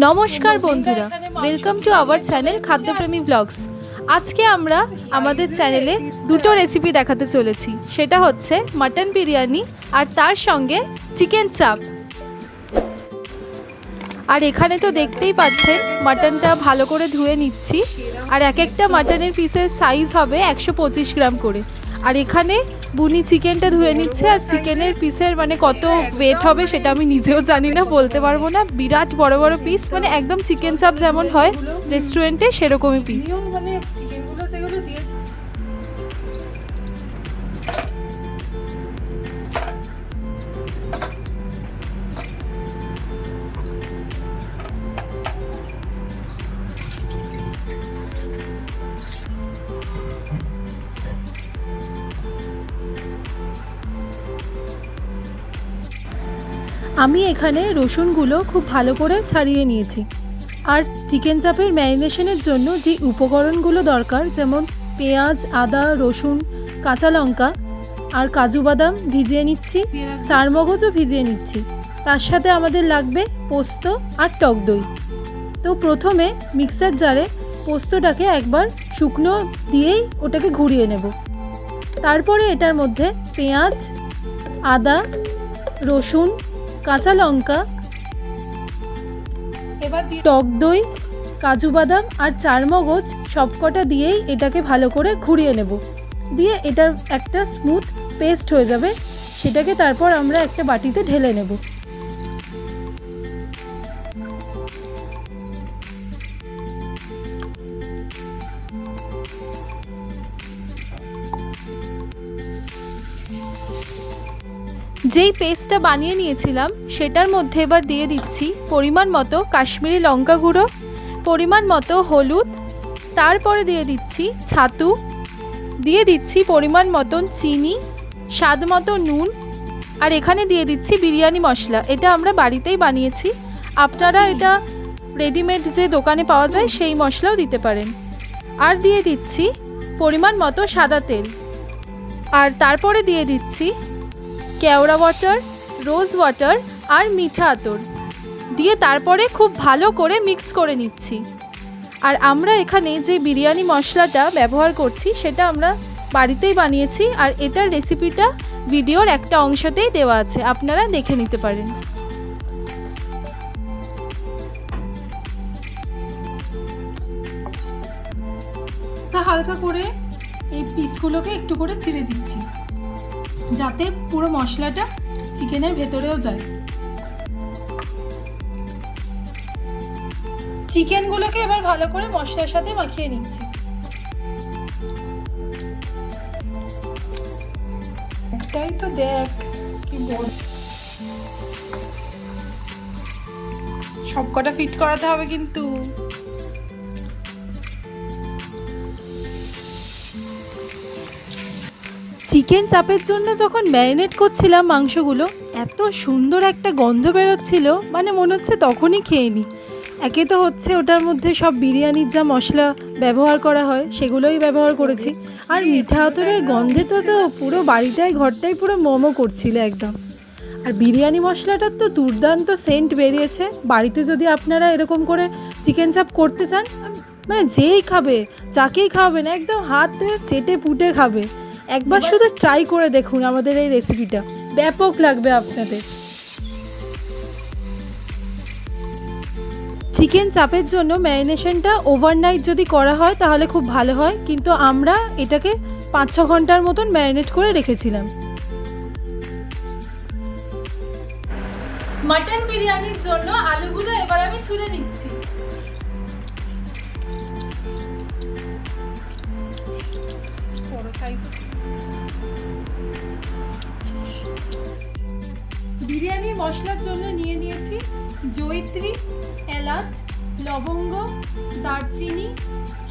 নমস্কার বন্ধুরা, welcome to our channel খাদ্যপ্রেমী ব্লগস। আজকে আমরা আমাদের চ্যানেলে দুটো রেসিপি দেখাতে চলেছি। সেটা হচ্ছে মাটন বিরিয়ানি আর তার সঙ্গে চিকেন চাপ। আর এখানে তো দেখতেই পাচ্ছেন মাটনটা ভালো করে ধুয়ে নিচ্ছি। আর এক একটা মাটনের পিসের সাইজ হবে 125 গ্রাম করে। আর এখানে বুনি চিকেনটা ধুয়ে নিচ্ছে। আর চিকেনের পিসের মানে কত ওয়েট হবে সেটা আমি নিজেও জানি না, বলতে পারবো না। বিরাট বড় বড় পিস, মানে একদম চিকেন চাপ যেমন হয় রেস্টুরেন্টে সেরকমই পিস। আমি এখানে রসুনগুলো খুব ভালো করে ছাড়িয়ে নিয়েছি। আর চিকেন চাপের ম্যারিনেশনের জন্য যে উপকরণগুলো দরকার, যেমন পেঁয়াজ, আদা, রসুন, কাঁচা লঙ্কা আর কাজু বাদাম ভিজিয়ে নিচ্ছি, চারমগজও ভিজিয়ে নিচ্ছি। তার সাথে আমাদের লাগবে পোস্ত আর টক দই। তো প্রথমে মিক্সার জারে পোস্তটাকে একবার শুকনো দিয়েই ওটাকে ঘুরিয়ে নেব। তারপরে এটার মধ্যে পেঁয়াজ, আদা, রসুন, কাঁচা লঙ্কা, এবার টক দই, কাজু বাদাম আর চারমগজ সবকটা দিয়েই এটাকে ভালো করে ঘুরিয়ে নেব। দিয়ে এটার একটা স্মুথ পেস্ট হয়ে যাবে, সেটাকে তারপর আমরা একটা বাটিতে ঢেলে নেব। যেই পেস্টটা বানিয়ে নিয়েছিলাম সেটার মধ্যে এবার দিয়ে দিচ্ছি পরিমাণ মতো কাশ্মীরি লঙ্কা গুঁড়ো, পরিমাণ মতো হলুদ, তারপরে দিয়ে দিচ্ছি ছাতু, দিয়ে দিচ্ছি পরিমাণ মতন চিনি, স্বাদ মতো নুন, আর এখানে দিয়ে দিচ্ছি বিরিয়ানি মশলা। এটা আমরা বাড়িতেই বানিয়েছি, আপনারা এটা রেডিমেড যে দোকানে পাওয়া যায় সেই মশলাও দিতে পারেন। আর দিয়ে দিচ্ছি পরিমাণ মতো সাদা তেল, আর তারপরে দিয়ে দিচ্ছি কেওড়া ওয়াটার, রোজ ওয়াটার আর মিঠা আতর দিয়ে তারপরে খুব ভালো করে মিক্স করে নিচ্ছি। আর আমরা এখানে যে বিরিয়ানি মশলাটা ব্যবহার করছি সেটা আমরা বাড়িতেই বানিয়েছি। আর এটার রেসিপিটা ভিডিওর একটা অংশতেই দেওয়া আছে, আপনারা দেখে নিতে পারেন। হালকা করে এই পিসগুলোকে একটু করে চিড়ে দিচ্ছি, যাতে পুরো মশলাটা চিকেনের ভেতরেও যায়। চিকেনগুলোকে এবার ভালো করে মশলার সাথে মাখিয়ে নিচ্ছি। একটাই তো দেখ কি বল, সবকটা ফিট করাতে হবে কিন্তু। চিকেন চাপের জন্য যখন ম্যারিনেট করছিলাম মাংসগুলো, এত সুন্দর একটা গন্ধ বেরোচ্ছিল, মানে মনে হচ্ছে তখনই খেয়ে নিই। একে তো হচ্ছে ওটার মধ্যে সব বিরিয়ানির যা মশলা ব্যবহার করা হয় সেগুলোই ব্যবহার করেছি, আর মিঠা আতরের গন্ধে তো পুরো বাড়িটাই ঘরটাই পুরো মোমো করছিল একদম। আর বিরিয়ানি মশলাটার তো দুর্দান্ত সেন্ট বেরিয়েছে। বাড়িতে যদি আপনারা এরকম করে চিকেন চাপ করতে চান, মানে যেই খাবে, যাকেই খাওয়াবেন, একদম হাত চেটে পুটে খাবে। একবার শুধু ট্রাই করে দেখুন আমাদের এই রেসিপিটা, ব্যাপক লাগবে আপনাদের। চিকেন চাপের জন্য ম্যারিনেশনটা ওভারনাইট যদি করা হয় তাহলে খুব ভালো হয়, কিন্তু আমরা এটাকে 5-6 ঘন্টার মতন ম্যারিনেট করে রেখেছিলাম। মাটন বিরিয়ানির জন্য আলুগুলো এবার আমি ছুলে নিচ্ছি। বিরিয়ানি মশলার জন্য নিয়ে নিয়েছি জয়িত্রী, এলাচ, লবঙ্গ, দারচিনি,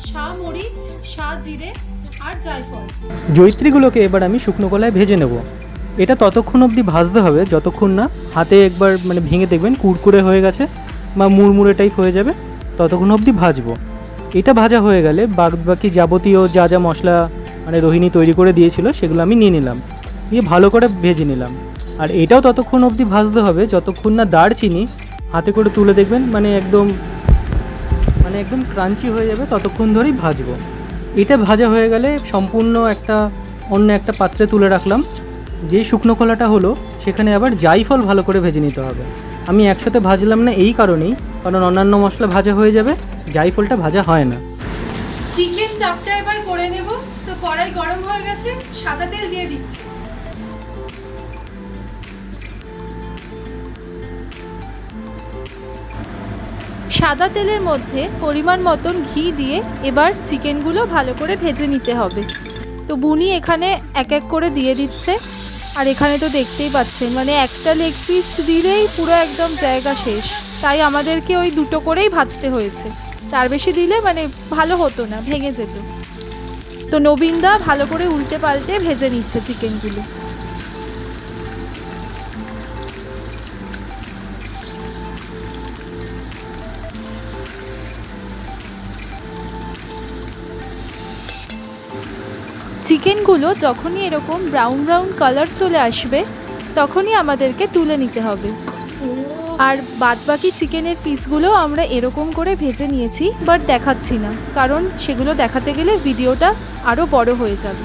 শাহমরিচ, শাহজিরে আর জায়ফল। জয়িত্রীগুলোকে এবার আমি শুকনো কলায় ভেজে নেব। এটা ততক্ষণ অবধি ভাজতে হবে যতক্ষণ না হাতে একবার মানে ভেঙে দেখবেন কুড়কুড়ে হয়ে গেছে বা মুড়মুড়ে টাইপ হয়ে যাবে, ততক্ষণ অবধি ভাজবো। এটা ভাজা হয়ে গেলে বাকি যাবতীয় যা যা মশলা মানে রোহিণী তৈরি করে দিয়েছিল সেগুলো আমি নিয়ে নিলাম, দিয়ে ভালো করে ভেজে নিলাম। আর এটাও ততক্ষণ অবধি ভাজতে হবে যতক্ষণ না দারচিনি হাতে করে তুলে দেখবেন মানে একদম ক্রাঞ্চি হয়ে যাবে, ততক্ষণ ধরেই ভাজবো। এটা ভাজা হয়ে গেলে সম্পূর্ণ অন্য একটা পাত্রে তুলে রাখলাম। যেই শুকনো কলাটা হলো সেখানে আবার জায়ফল ভালো করে ভেজে নিতে হবে। আমি একসাথে ভাজলাম না এই কারণেই, কারণ অন্যান্য মশলা ভাজা হয়ে যাবে, জায়ফলটা ভাজা হয় না। চিকেন চাপটা এবার করে নেব। তো কড়াই গরম হয়ে গেছে, সাদা তেল দিয়ে দিচ্ছি। সাদা তেলের মধ্যে পরিমাণ মতন ঘি দিয়ে এবার চিকেনগুলো ভালো করে ভেজে নিতে হবে। তো বুনি এখানে এক এক করে দিয়ে দিচ্ছে। আর এখানে তো দেখতেই পাচ্ছেন মানে একটা লেগ পিস দিলেই পুরো একদম জায়গা শেষ, তাই আমাদেরকে ওই দুটো করেই ভাজতে হয়েছে। তার বেশি দিলে মানে ভালো হতো না, ভেঙে যেত। তো নবীনদা ভালো করে উল্টে পাল্টে ভেজে নিচ্ছে চিকেনগুলো। চিকেনগুলো যখনই এরকম ব্রাউন ব্রাউন কালার চলে আসবে তখনই আমাদেরকে তুলে নিতে হবে। আর বাদবাকি চিকেনের পিসগুলো আমরা এরকম করে ভেজে নিয়েছি, বাট দেখাচ্ছি না, কারণ সেগুলো দেখাতে গেলে ভিডিওটা আরও বড় হয়ে যাবে।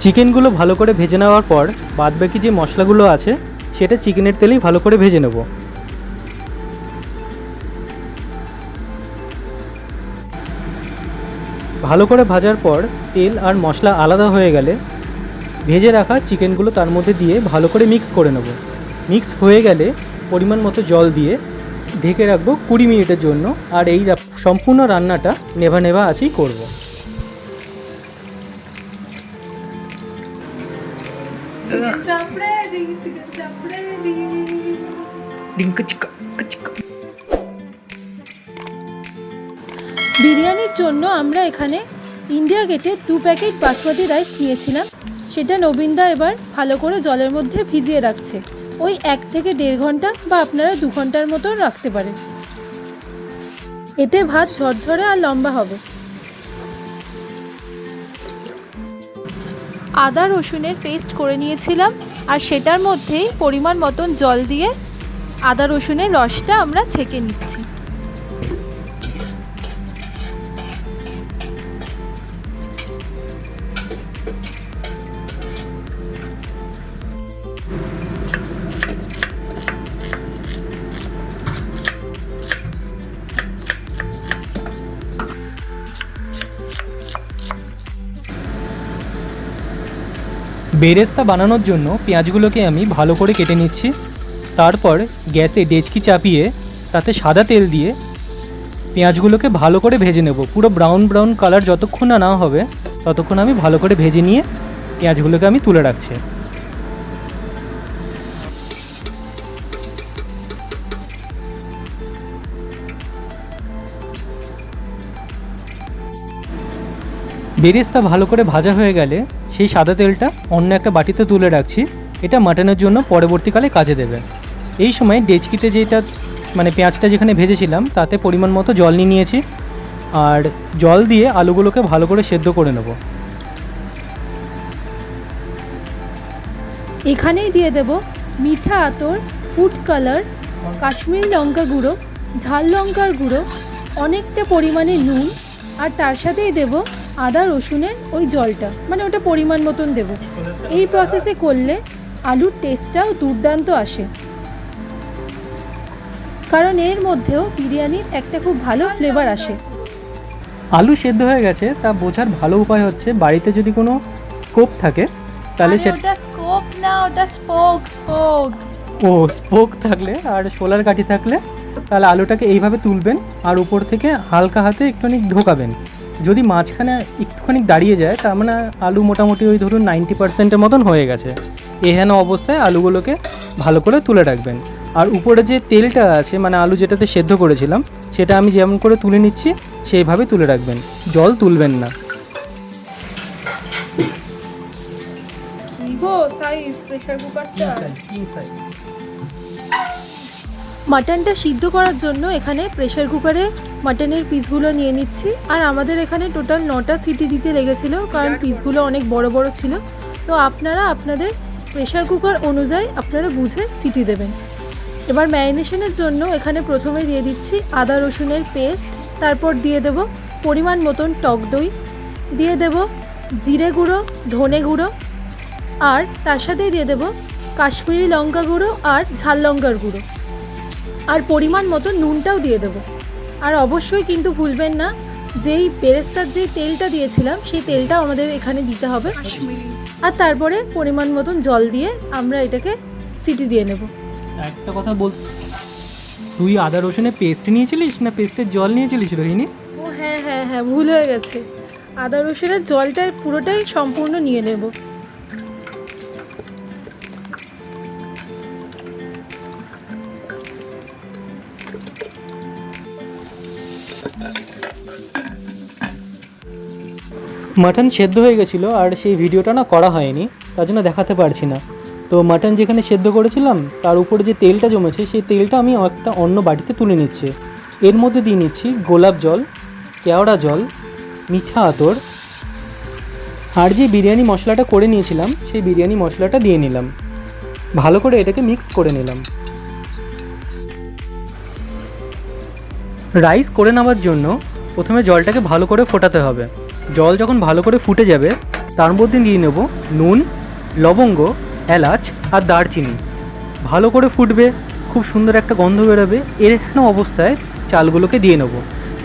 চিকেনগুলো ভালো করে ভেজে নেওয়ার পর বাদবাকি যে মশলাগুলো আছে সেটা চিকেনের তেলেই ভালো করে ভেজে নেব। ভালো করে ভাজার পর তেল আর মশলা আলাদা হয়ে গেলে ভেজে রাখা চিকেনগুলো তার মধ্যে দিয়ে ভালো করে মিক্স করে নেব। মিক্স হয়ে গেলে পরিমাণ মতো জল দিয়ে ঢেকে রাখবো 20 মিনিটের জন্য। আর এই সম্পূর্ণ রান্নাটা নেভা নেভা আছেই করব। বিরিয়ানির জন্য আমরা এখানে ইন্ডিয়া গেটে 2 প্যাকেট বাসমতি রাইস নিয়েছিলাম। সেটা নবীনদা এবার ভালো করে জলের মধ্যে ভিজিয়ে রাখছে। ওই 1 থেকে 1.5 ঘন্টা বা আপনারা 2 ঘন্টার মতো রাখতে পারেন। এতে ভাত ঝরঝরে আর লম্বা হবে। আদা রসুনের পেস্ট করে নিয়েছিলাম, আর সেটার মধ্যেই পরিমাণ মতন জল দিয়ে আদা রসুনের রসটা আমরা ছেঁকে নিচ্ছি। বেরেস্তা বানানোর জন্য পেঁয়াজগুলোকে আমি ভালো করে কেটে নিচ্ছি। তারপর গ্যাসে ডেচকি চাপিয়ে তাতে সাদা তেল দিয়ে পেঁয়াজগুলোকে ভালো করে ভেজে নেব। পুরো ব্রাউন ব্রাউন কালার যতক্ষণ না হবে ততক্ষণ আমি ভালো করে ভেজে নিয়ে পেঁয়াজগুলোকে আমি তুলে রাখছি। বেরেস্তা ভালো করে ভাজা হয়ে গেলে সেই সাদা তেলটা অন্য একটা বাটিতে তুলে রাখছি। এটা মাটনের জন্য পরবর্তীকালে কাজে দেবে। এই সময় ডেচকিতে যেটা মানে পেঁয়াজটা যেখানে ভেজেছিলাম তাতে পরিমাণ মতো জল নিয়ে নিয়েছি, আর জল দিয়ে আলুগুলোকে ভালো করে সেদ্ধ করে নেব। এখানেই দিয়ে দেব মিঠা আতর, ফুড কালার, কাশ্মীরি লঙ্কা গুঁড়ো, ঝাল লঙ্কার গুঁড়ো, অনেকটা পরিমাণে নুন, আর তার সাথেই দেব আদা রসুনের ওই জলটা, মানে ওটা পরিমাণ মতন দেব। এই প্রসেসে করলে আলুর টেস্টটাও দুর্দান্ত আসে, কারণ এর মধ্যেও বিরিয়ানির একটা খুব ভালো ফ্লেভার আসে। আলু সেদ্ধ হয়ে গেছে তা বোঝার ভালো উপায় হচ্ছে বাড়িতে যদি কোনো স্কোপ থাকে তাহলে ওটা স্কোপ না, ওটা স্পোক। স্পোক থাকলে আর শোলার কাঠি থাকলে তাহলে আলুটাকে এইভাবে তুলবেন আর উপর থেকে হালকা হাতে একটুখানি ঢোকাবেন। যদি মাঝখানে একটুখানি দাঁড়িয়ে যায় তার মানে আলু মোটামুটি ওই ধরুন 90%-এর মতন হয়ে গেছে। এহেন অবস্থায় আলুগুলোকে ভালো করে তুলে রাখবেন। আর উপরে যে তেলটা আছে মানে আলু যেটাতে সেদ্ধ করেছিলাম সেটা আমি যেমন করে তুলে নিচ্ছি সেইভাবে তুলে রাখবেন, জল তুলবেন না। সাইজ প্রেসার কুকারটা মাটনটা সিদ্ধ করার জন্য এখানে প্রেসার কুকারে মাটনের পিসগুলো নিয়ে নিচ্ছি। আর আমাদের এখানে টোটাল 9টা সিটি দিতে লেগেছিল, কারণ পিসগুলো অনেক বড় বড় ছিল। তো আপনারা আপনাদের প্রেসার কুকার অনুযায়ী আপনারা বুঝে সিটি দেবেন। এবার ম্যারিনেশনের জন্য এখানে প্রথমে দিয়ে দিচ্ছি আদা রসুনের পেস্ট, তারপর দিয়ে দেব পরিমাণ মতন টক দই, দিয়ে দেব জিরে গুঁড়ো, ধনে গুঁড়ো, আর তার সাথেই দিয়ে দেব কাশ্মীরি লঙ্কা গুঁড়ো আর ঝাল লঙ্কার গুঁড়ো, আর পরিমাণ মতো নুনটাও দিয়ে দেব। আর অবশ্যই কিন্তু ভুলবেন না, যেই বেরেস্তার যেই তেলটা দিয়েছিলাম সেই তেলটাও আমাদের এখানে দিতে হবে। আর তারপরে পরিমাণ মতন জল দিয়ে আমরা এটাকে সিটি দিয়ে নেব। একটা কথা বল, তুই আদা রসুনের পেস্ট নিয়েছিলিস না পেস্টের জল নিয়েছিলিস রোহিণী? ও হ্যাঁ হ্যাঁ হ্যাঁ, ভুল হয়ে গেছে। আদা রসুনের জলটা পুরোটাই সম্পূর্ণ নিয়ে নেব। মাটন সেদ্ধ হয়ে গেছিলো আর সেই ভিডিওটা না করা হয়নি, তার জন্য দেখাতে পারছি না। তো মাটন যেখানে সেদ্ধ করেছিলাম তার উপরে যে তেলটা জমেছে সেই তেলটা আমি একটা অন্য বাটিতে তুলে নিচ্ছি। এর মধ্যে দিয়ে নিচ্ছি গোলাপ জল, কেওড়া জল, মিঠা আতর, আর যে বিরিয়ানি মশলাটা করে নিয়েছিলাম সেই বিরিয়ানি মশলাটা দিয়ে নিলাম। ভালো করে এটাকে মিক্স করে নিলাম। রাইস করে নেওয়ার জন্য প্রথমে জলটাকে ভালো করে ফোটাতে হবে। জল যখন ভালো করে ফুটে যাবে তার মধ্যে নিয়ে নেব নুন, লবঙ্গ, এলাচ আর দারচিনি। ভালো করে ফুটবে, খুব সুন্দর একটা গন্ধ বেরোবে। এরকম অবস্থায় চালগুলোকে দিয়ে নেব।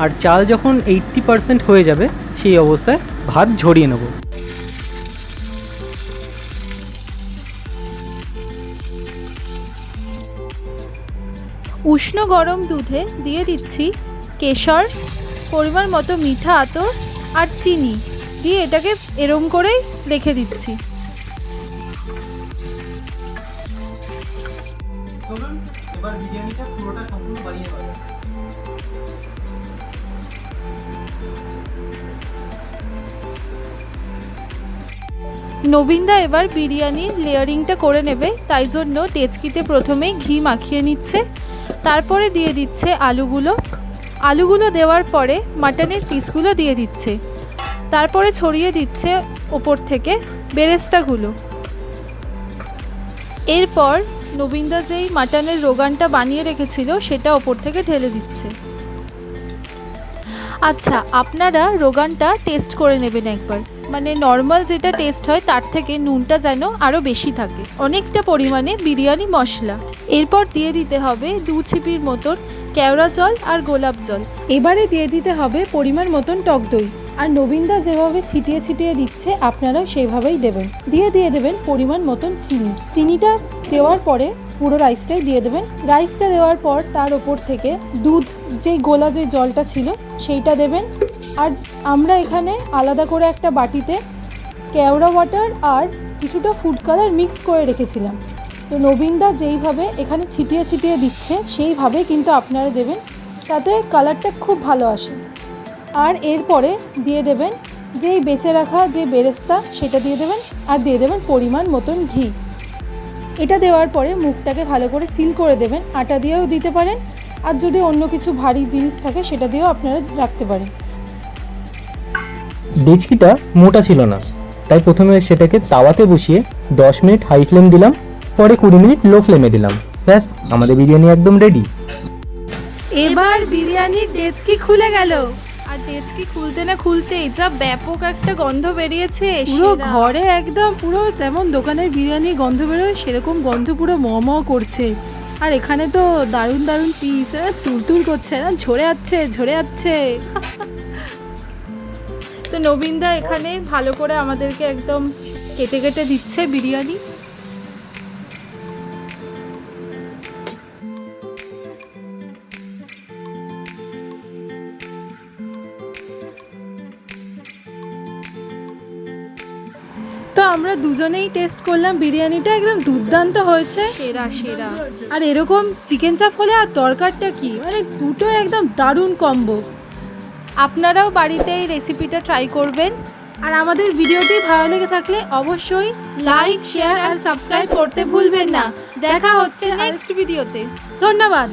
আর চাল যখন 80% হয়ে যাবে সেই অবস্থায় ভাত ঝরিয়ে নেব। উষ্ণ গরম দুধে দিয়ে দিচ্ছি কেশর, পরিমাণ মতো মিঠা আতর আর চিনি দিয়ে এটাকে এরম করেই রেখে দিচ্ছি। এবার বিরিয়ানিটা পুরোটা সম্পূর্ণ বানিয়ে নেওয়া যাক। নবীনদা এবার বিরিয়ানির লেয়ারিংটা করে নেবে, তাই জন্য ডেচকিতে প্রথমেই ঘি মাখিয়ে নিচ্ছে। তারপরে দিয়ে দিচ্ছে আলুগুলো দেওয়ার পরে মাটনের পিসগুলো দিয়ে দিচ্ছে। তারপরে ছড়িয়ে দিচ্ছে ওপর থেকে বেরেস্তাগুলো। এরপর নবীনদা যেই মাটনের রোগানটা বানিয়ে রেখেছিল সেটা ওপর থেকে ঢেলে দিচ্ছে। আচ্ছা, আপনারা রোগানটা টেস্ট করে নেবেন একবার, মানে নর্মাল যেটা টেস্ট হয় তার থেকে নুনটা যেন আরও বেশি থাকে। অনেকটা পরিমাণে বিরিয়ানি মশলা। এরপর দিয়ে দিতে হবে 2 ছিপির মতন কেওড়া জল আর গোলাপ জল। এবারে দিয়ে দিতে হবে পরিমাণ মতন টক দই। আর নবীনদা যেভাবে ছিটিয়ে ছিটিয়ে দিচ্ছে আপনারাও সেইভাবেই দেবেন। দিয়ে দেবেন পরিমাণ মতন চিনিটা দেওয়ার পরে পুরো রাইসটাই দিয়ে দেবেন। রাইসটা দেওয়ার পর তার ওপর থেকে দুধ, যেই গোলা যে জলটা ছিল সেইটা দেবেন। আর আমরা এখানে আলাদা করে একটা বাটিতে কেওড়া ওয়াটার আর কিছুটা ফুড কালার মিক্স করে রেখেছিলাম। তো নবীনদা যেইভাবে এখানে ছিটিয়ে ছিটিয়ে দিচ্ছে সেইভাবে কিন্তু আপনারা দেবেন, তাতে কালারটা খুব ভালো আসে। আর এরপরে দিয়ে দেবেন যেই বেঁচে রাখা যে বেরেস্তা সেটা দিয়ে দেবেন, আর দিয়ে দেবেন পরিমাণ মতন ঘি। এটা দেওয়ার পরে মুখটাকে ভালো করে সিল করে দেবেন। আটা দিয়েও দিতে পারেন, আর যদি অন্য কিছু ভারী জিনিস থাকে সেটা দিয়েও আপনারা রাখতে পারেন। ডেচকিটা মোটা ছিল না, তাই প্রথমে সেটাকে তাওয়াতে বসিয়ে 10 মিনিট হাই ফ্লেম দিলাম, পরে 20 মিনিট লো ফ্লেমে দিলাম। ব্যাস, আমাদের বিরিয়ানি একদম রেডি। এবার বিরিয়ানির ডেচকি খুলে গেল, আর ডেচকি খুলতে না খুলতেই যা ব্যাপক একটা গন্ধ বেরিয়েছে। পুরো ঘরে একদম পুরো যেমন দোকানের বিরিয়ানি গন্ধ বেরোয় সেরকম গন্ধ পুরো ম করছে। আর এখানে তো দারুণ দারুণ পিস তুলতুল করছে, ঝরে যাচ্ছে। তো নবীনদা এখানে ভালো করে আমাদেরকে একদম কেটে কেটে দিচ্ছে বিরিয়ানি। তো আমরা দুজনেই টেস্ট করলাম, বিরিয়ানিটা একদম দুর্দান্ত হয়েছে, সেরা। আর এরকম চিকেন চাপ হলে আর দরকারটা কি, মানে দুটো একদম দারুণ কম্বো। আপনারাও বাড়িতে এই রেসিপিটা ট্রাই করবেন। আর আমাদের ভিডিওটি ভালো লেগে থাকলে অবশ্যই লাইক, শেয়ার আর সাবস্ক্রাইব করতে ভুলবেন না। দেখা হচ্ছে নেক্সট ভিডিওতে। ধন্যবাদ।